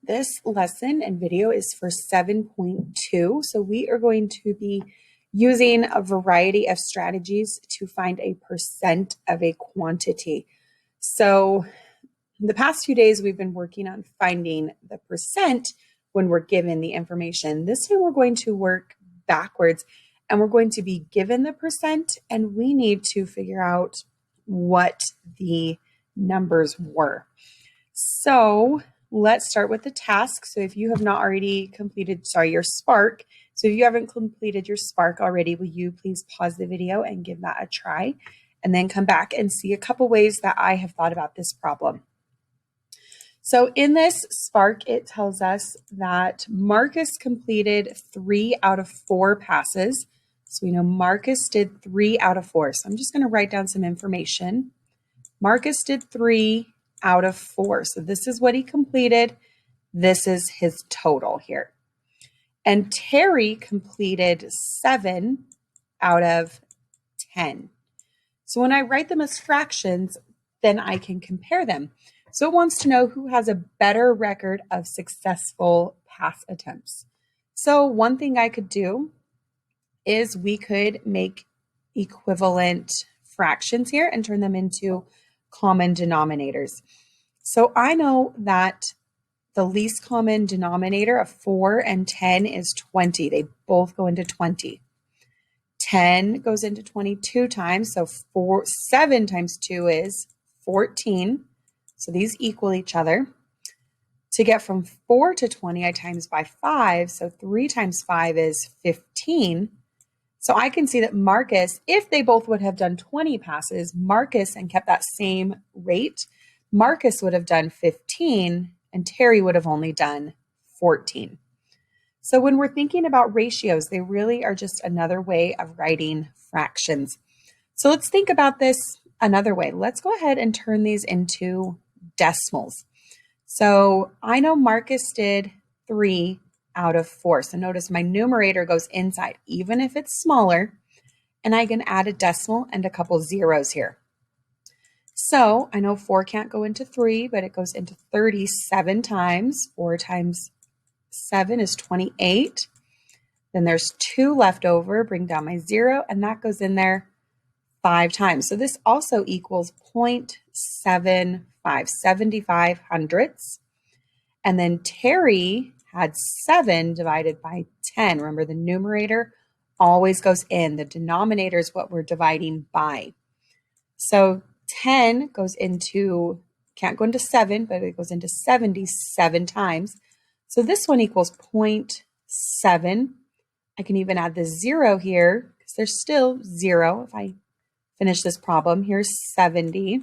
This lesson and video is for 7.2. So we are going to be using a variety of strategies to find a percent of a quantity. So the past few days, we've been working on finding the percent when we're given the information. This time we're going to work backwards and we're going to be given the percent and we need to figure out what the numbers were. So let's start with the task. So if you have not already completed, your Spark. So if you haven't completed your Spark already, will you please pause the video and give that a try and then come back and see a couple ways that I have thought about this problem. So in this Spark, it tells us that Marcus completed 3 out of 4 passes. So we know Marcus did 3 out of 4. So I'm just going to write down some information. Marcus did 3 out of 4. So this is what he completed. This is his total here. And Terry completed 7 out of 10. So when I write them as fractions, then I can compare them. So it wants to know who has a better record of successful pass attempts. So one thing I could do is we could make equivalent fractions here and turn them into common denominators. So I know that the least common denominator of 4 and 10 is 20. They both go into 20. 10 goes into 22 times. So 7 times 2 is 14. So these equal each other. To get from 4 to 20, I times by 5. So 3 times 5 is 15. So I can see that Marcus, if they both would have done 20 passes, Marcus and kept that same rate, Marcus would have done 15 and Terry would have only done 14. So when we're thinking about ratios, they really are just another way of writing fractions. So let's think about this another way. Let's go ahead and turn these into decimals. So I know Marcus did 3 out of 4. So notice my numerator goes inside, even if it's smaller, and I can add a decimal and a couple zeros here. So I know 4 can't go into 3, but it goes into 37 times. 4 times 7 is 28. Then there's 2 left over, bring down my 0, and that goes in there 5 times. So this also equals 0.75, 75 hundredths. And then Terry had 7 divided by 10. Remember, the numerator always goes in. The denominator is what we're dividing by. So 10 goes into, can't go into 7, but it goes into 77 times. So this one equals 0.7. I can even add the 0 here because there's still 0. If I finish this problem, here's 70.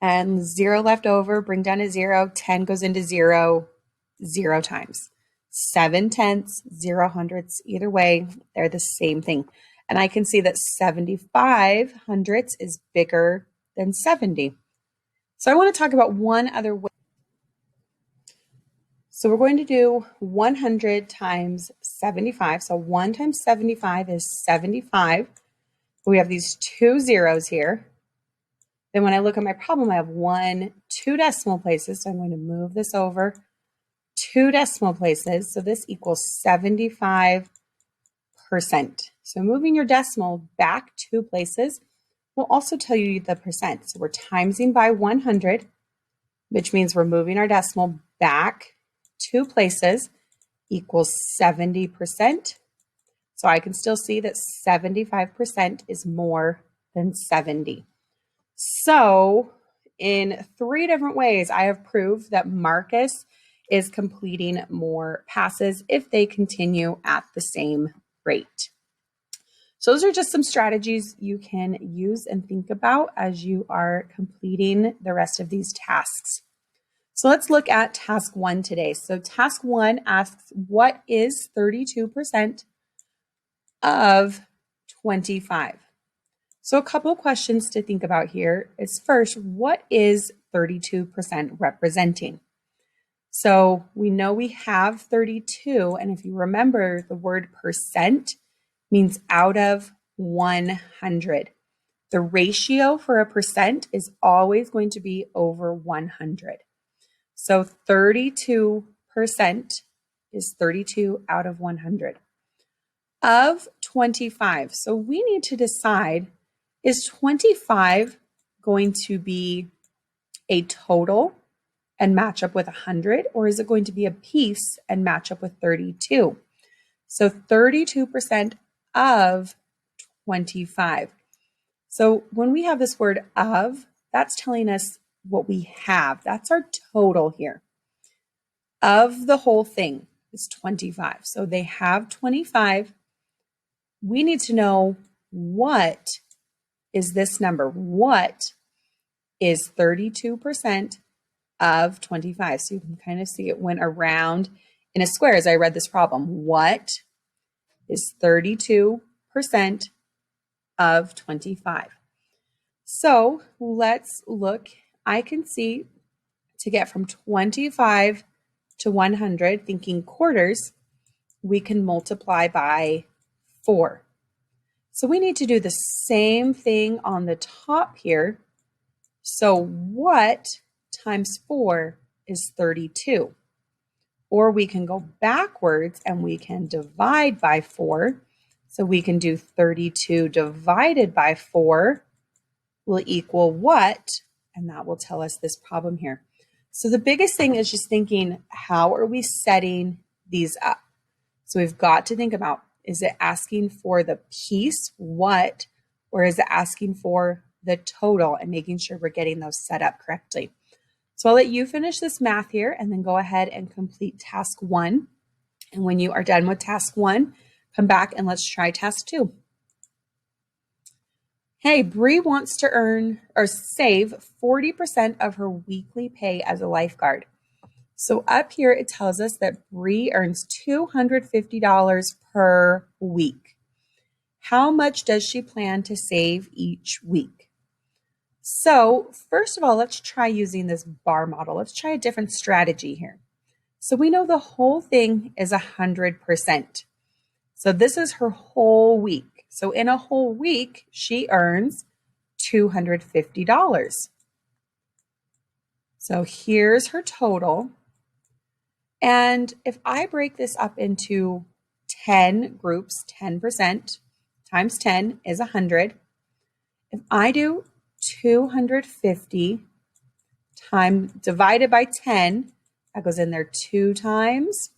And 0 left over, bring down a 0. 10 goes into 0, 0 times. 7 tenths, 0 hundredths, either way, they're the same thing. And I can see that 75 hundredths is bigger than 70. So I want to talk about one other way. So we're going to do 100 times 75. So 1 times 75 is 75. We have these 2 zeros here. Then when I look at my problem, I have 2 decimal places. So I'm going to move this over 2 decimal places. So this equals 75%. So moving your decimal back 2 places will also tell you the percent. So we're timesing by 100, which means we're moving our decimal back 2 places equals 70%. So I can still see that 75% is more than 70. So in 3 different ways, I have proved that Marcus is completing more passes if they continue at the same rate. So those are just some strategies you can use and think about as you are completing the rest of these tasks. So let's look at task 1 today. So task 1 asks, what is 32% of 25? So a couple of questions to think about here is first, what is 32% representing? So we know we have 32, and if you remember, the word percent means out of 100. The ratio for a percent is always going to be over 100. So 32% is 32 out of 100. Of 25, so we need to decide, is 25 going to be a total and match up with 100, or is it going to be a piece and match up with 32? So 32% of 25. So when we have this word of, that's telling us what we have. That's our total here. Of the whole thing is 25. So they have 25. We need to know, what is this number? What is 32% of 25? So you can kind of see it went around in a square as I read this problem. What is 32% of 25? So let's look. I can see, to get from 25 to 100, thinking quarters, we can multiply by 4. So we need to do the same thing on the top here. So what times 4 is 32? Or we can go backwards and we can divide by 4. So we can do 32 divided by 4 will equal what? And that will tell us this problem here. So the biggest thing is just thinking, how are we setting these up? So we've got to think about, is it asking for the piece, what, or is it asking for the total, and making sure we're getting those set up correctly. So I'll let you finish this math here and then go ahead and complete task 1. And when you are done with task 1, come back and let's try task 2. Hey, Bree wants to earn or save 40% of her weekly pay as a lifeguard. So up here, it tells us that Bree earns $250 per week. How much does she plan to save each week? So first of all, let's try using this bar model. Let's try a different strategy here. So we know the whole thing is 100%. So this is her whole week. So in a whole week, she earns $250. So here's her total. And if I break this up into 10 groups, 10% times 10 is 100. If I do 250 divided by 10, that goes in there 2 times,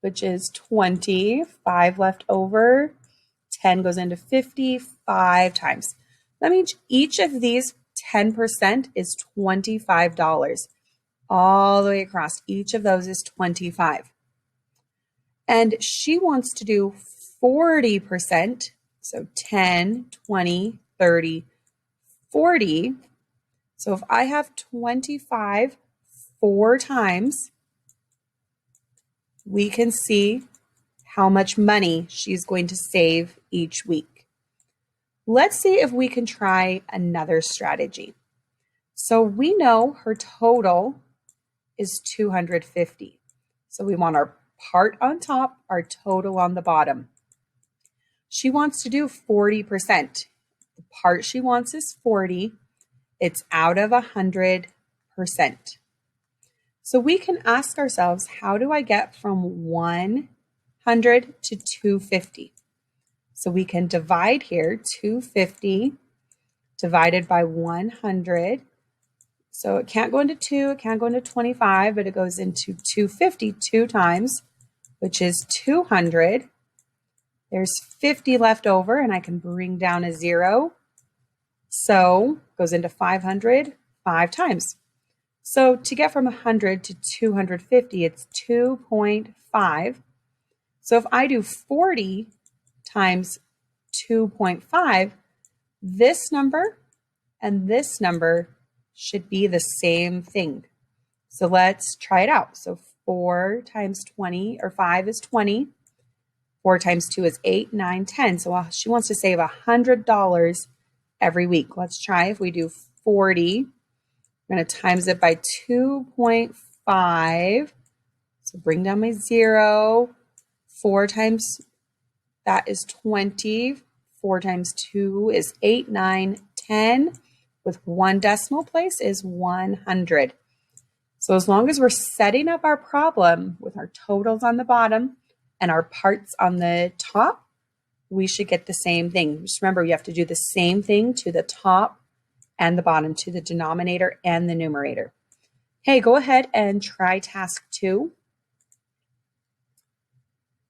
which is 20, 5 left over. 10 goes into 50, 5 times. That means each of these 10% is $25. All the way across, each of those is 25. And she wants to do 40%, so 10, 20, 30, 40. So if I have 25 4 times, we can see how much money she's going to save each week. Let's see if we can try another strategy. So we know her total is 250. So we want our part on top, our total on the bottom. She wants to do 40%. The part she wants is 40. It's out of 100%. So we can ask ourselves, how do I get from 100 to 250? So we can divide here, 250 divided by 100. So it can't go into 2, it can't go into 25, but it goes into 250 2 times, which is 200. There's 50 left over, and I can bring down a 0. So it goes into 500 5 times. So to get from 100 to 250, it's 2.5. So if I do 40 times 2.5, this number and this number should be the same thing. So let's try it out. So 4 times 20, or 5 is 20. 4 times 2 is 8, 9, 10. So she wants to save $100 every week. Let's try. If we do 40, I'm going to times it by 2.5. So bring down my 0. 4 times that is 20. 4 times 2 is 8, 9, 10. With 1 decimal place is 100. So as long as we're setting up our problem with our totals on the bottom and our parts on the top, we should get the same thing. Just remember, you have to do the same thing to the top and the bottom, to the denominator and the numerator. Hey, go ahead and try task 2.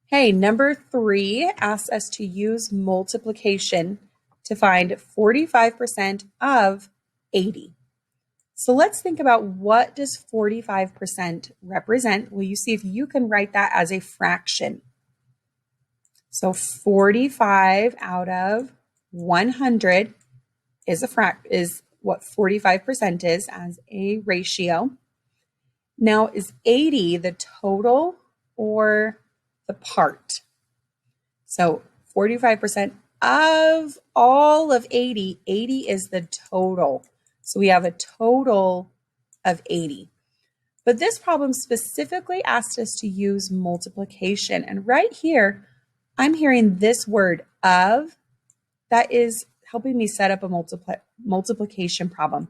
Hey, number 3 asks us to use multiplication to find 45% of 80. So let's think about, what does 45% represent? Well, you see if you can write that as a fraction. So 45 out of 100 is what 45% is as a ratio. Now, is 80 the total or the part? So 45% of all of 80, 80 is the total. So we have a total of 80. But this problem specifically asked us to use multiplication. And right here, I'm hearing this word of, that is helping me set up a multiplication problem.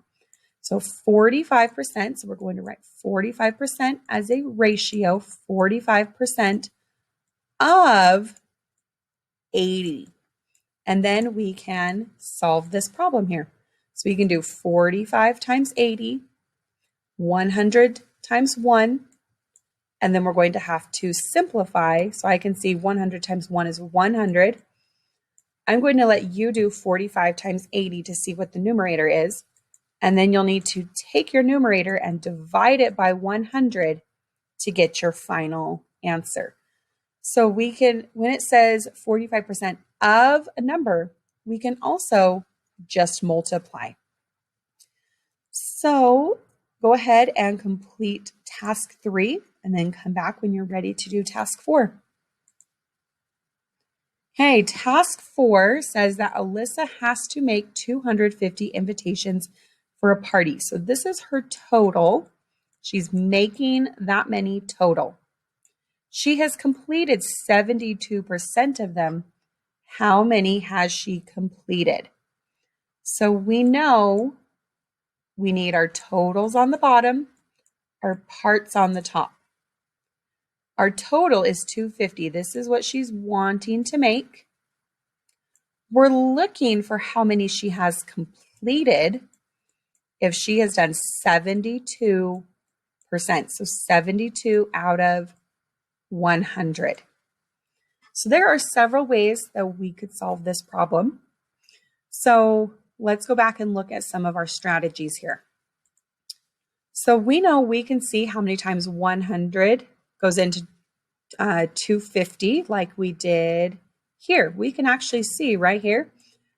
So 45%, so we're going to write 45% as a ratio, 45% of 80. And then we can solve this problem here. So we can do 45 times 80, 100 times 1, and then we're going to have to simplify. So I can see 100 times 1 is 100. I'm going to let you do 45 times 80 to see what the numerator is. And then you'll need to take your numerator and divide it by 100 to get your final answer. So we can, when it says 45% of a number, we can also just multiply. So go ahead and complete task 3 and then come back when you're ready to do task 4. Hey, task 4 says that Alyssa has to make 250 invitations for a party. So this is her total. She's making that many total. She has completed 72% of them. How many has she completed? So we know we need our totals on the bottom, our parts on the top. Our total is 250. This is what she's wanting to make. We're looking for how many she has completed. If she has done 72%, so 72 out of 100. So there are several ways that we could solve this problem. So let's go back and look at some of our strategies here. So we know we can see how many times 100 goes into 250 like we did here. We can actually see right here,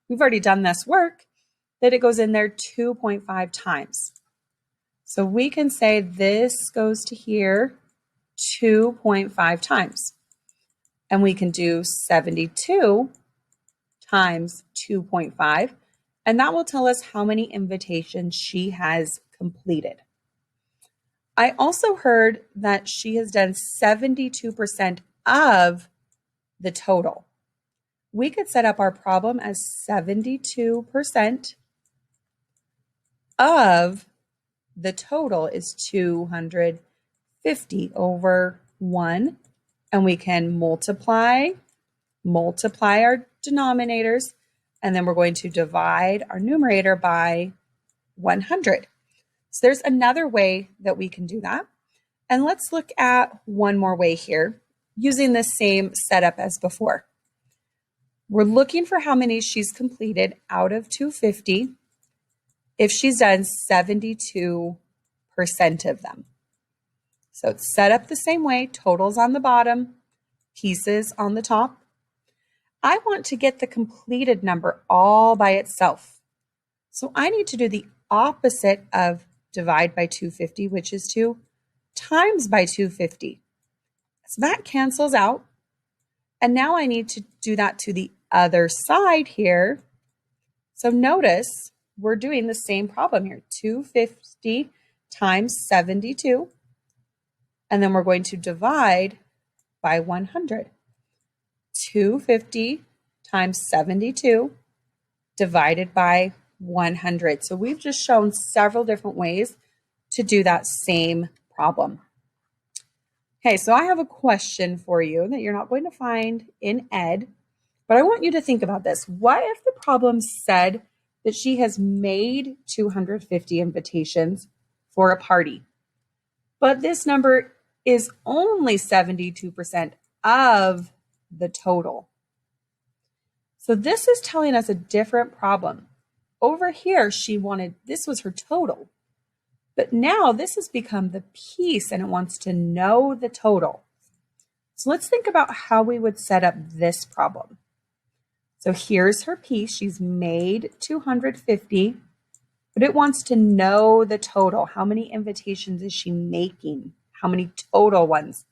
we've already done this work, that it goes in there 2.5 times. So we can say this goes to here 2.5 times. And we can do 72 times 2.5, and that will tell us how many invitations she has completed. I also heard that she has done 72% of the total. We could set up our problem as 72% of the total is 250 over 1. And we can multiply our denominators, and then we're going to divide our numerator by 100. So there's another way that we can do that. And let's look at one more way here, using the same setup as before. We're looking for how many she's completed out of 250 if she's done 72% of them. So it's set up the same way, totals on the bottom, pieces on the top. I want to get the completed number all by itself. So I need to do the opposite of divide by 250, which is to times by 250. So that cancels out. And now I need to do that to the other side here. So notice we're doing the same problem here, 250 times 72. And then we're going to divide by 100. 250 times 72 divided by 100. So we've just shown several different ways to do that same problem. Okay, so I have a question for you that you're not going to find in Ed, but I want you to think about this. What if the problem said that she has made 250 invitations for a party, but this number is only 72% of the total? So this is telling us a different problem. Over here, this was her total. But now this has become the piece and it wants to know the total. So let's think about how we would set up this problem. So here's her piece. She's made 250, but it wants to know the total. How many invitations is she making? How many total ones?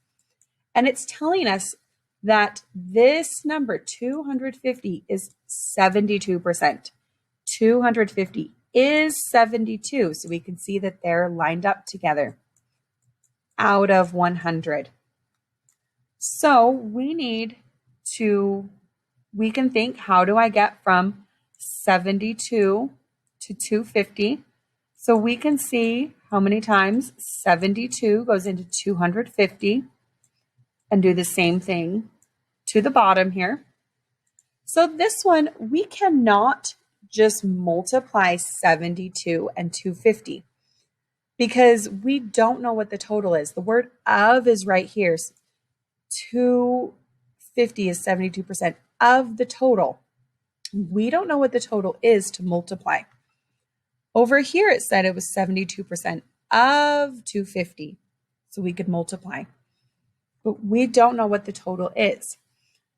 And it's telling us that this number, 250, is 72%. 250 is 72. So we can see that they're lined up together out of 100. So we can think, how do I get from 72 to 250? So we can see how many times 72 goes into 250 and do the same thing to the bottom here. So this one, we cannot just multiply 72 and 250 because we don't know what the total is. The word of is right here. 250 is 72% of the total. We don't know what the total is to multiply. Over here, it said it was 72% of 250. So we could multiply, but we don't know what the total is.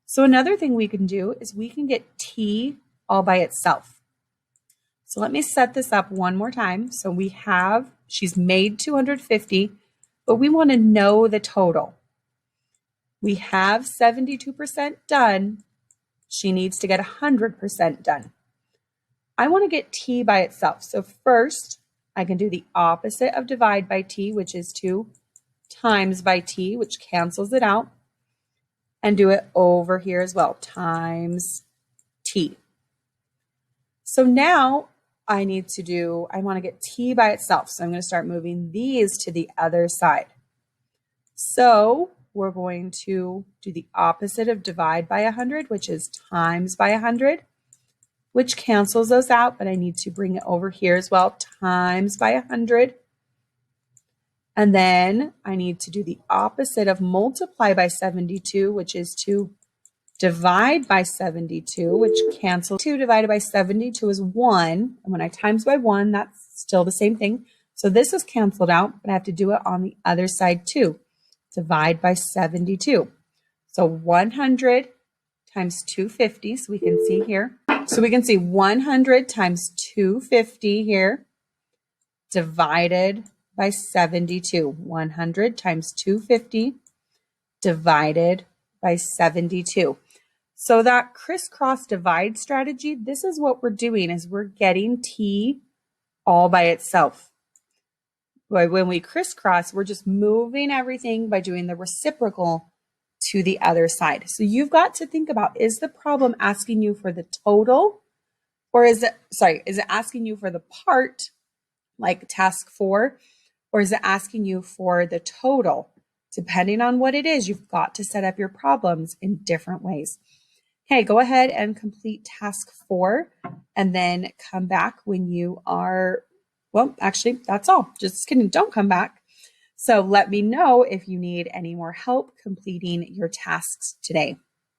So another thing we can do is we can get T all by itself. So let me set this up one more time. So she's made 250, but we want to know the total. We have 72% done. She needs to get 100% done. I want to get T by itself. So first, I can do the opposite of divide by T, which is 2 times by T, which cancels it out. And do it over here as well, times T. So now I want to get T by itself. So I'm going to start moving these to the other side. So we're going to do the opposite of divide by 100, which is times by 100, which cancels those out, but I need to bring it over here as well, times by 100. And then I need to do the opposite of multiply by 72, which is to divide by 72, which cancels. 2 divided by 72 is 1. And when I times by 1, that's still the same thing. So this is canceled out, but I have to do it on the other side too. Divide by 72. So 100 times 250. So we can see here. So we can see 100 times 250 here divided by 72. 100 times 250 divided by 72. So that crisscross divide strategy, this is what we're doing, is we're getting T all by itself. When we crisscross, we're just moving everything by doing the reciprocal to the other side. So you've got to think about, is the problem asking you for the total, or is it asking you for the part, like task 4, or is it asking you for the total? Depending on what it is, you've got to set up your problems in different ways. Okay, go ahead and complete task 4 and then come back when you are, well, actually, that's all. Just kidding, don't come back. So let me know if you need any more help completing your tasks today.